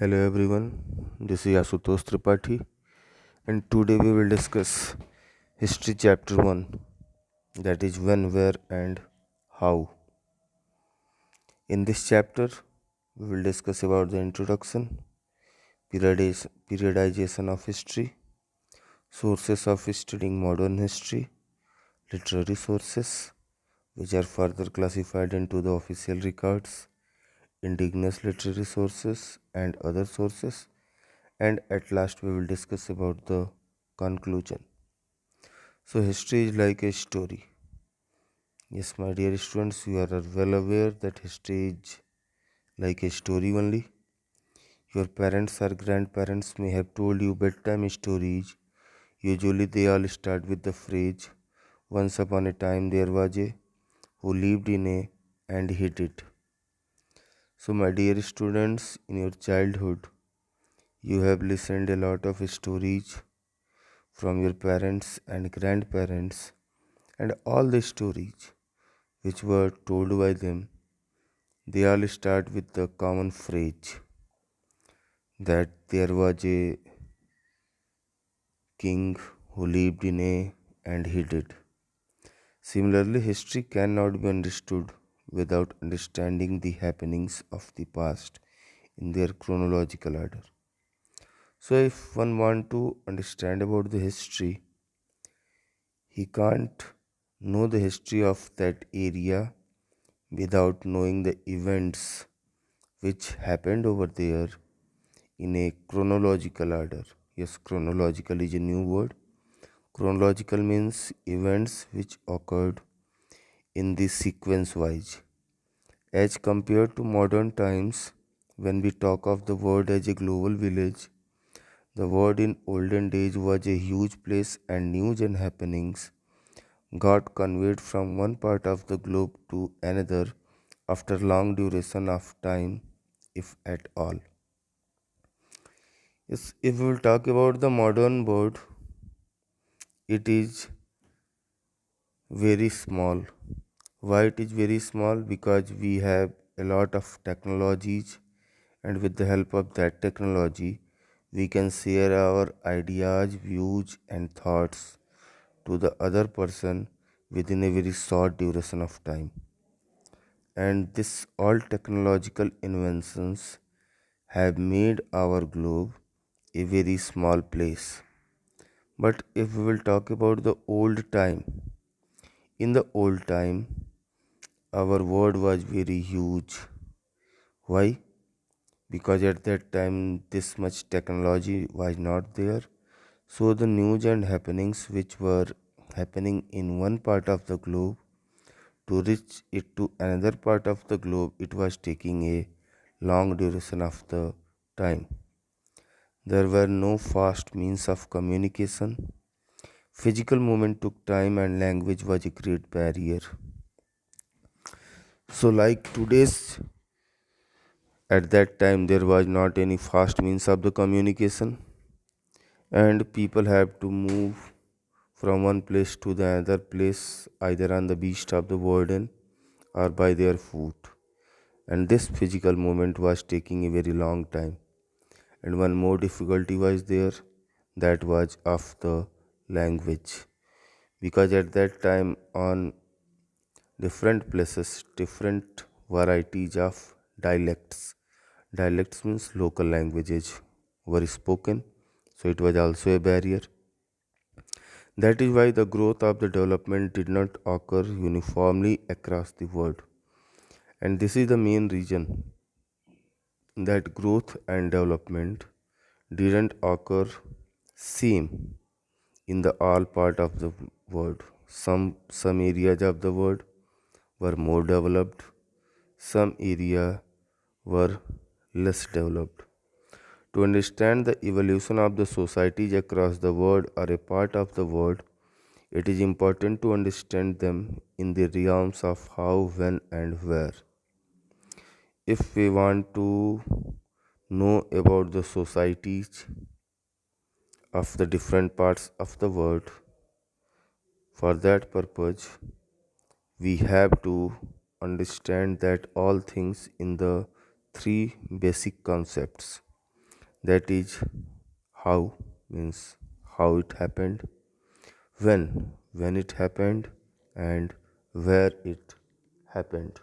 Hello everyone, this is Asutosh Tripathi, and today we will discuss History Chapter 1, that is when, where, and how. In this chapter, we will discuss about the introduction, periodization of history, sources of studying modern history, literary sources, which are further classified into the official records, indigenous literary sources, and other sources, and at last we will discuss about the conclusion. So, history is like a story. Yes, my dear students, you are well aware that history is like a story only. Your parents or grandparents may have told you bedtime stories. Usually, they all start with the phrase, "Once upon a time there was a who lived in a and he did." So, my dear students, in your childhood, you have listened a lot of stories from your parents and grandparents, and all the stories which were told by them, they all start with the common phrase that there was a king who lived in a and he did. Similarly, history cannot be understood without understanding the happenings of the past in their chronological order. So, if one want to understand about the history, he can't know the history of that area without knowing the events which happened over there in a chronological order. Yes, chronological is a new word. Chronological means events which occurred in the sequence wise. As compared to modern times, when we talk of the world as a global village, the world in olden days was a huge place and news and happenings got conveyed from one part of the globe to another after long duration of time, if at all. Yes, if we will talk about the modern world, it is very small. Why it is very small? Because we have a lot of technologies, and with the help of that technology, we can share our ideas, views, and thoughts to the other person within a very short duration of time. And this all technological inventions have made our globe a very small place. But if we will talk about the old time, in the old time, our world was very huge. Why? Because at that time, this much technology was not there. So, the news and happenings which were happening in one part of the globe, to reach it to another part of the globe, it was taking a long duration of the time. There were no fast means of communication. Physical movement took time, and language was a great barrier. So, like today's, at that time, there was not any fast means of the communication, and people have to move from one place to the other place either on the beast of the burden or by their foot. And this physical movement was taking a very long time. And one more difficulty was there, that was of the language, because at that time on different places different varieties of dialects. Dialects means local languages were spoken, so it was also a barrier. That is why the growth of the development did not occur uniformly across the world. And this is the main reason that growth and development didn't occur same in the all part of the world. Some areas of the world were more developed, some areas were less developed. To understand the evolution of the societies across the world or a part of the world, it is important to understand them in the realms of how, when, and where. If we want to know about the societies of the different parts of the world, for that purpose, we have to understand that all things in the three basic concepts. That is how, means how it happened, when it happened, and where it happened.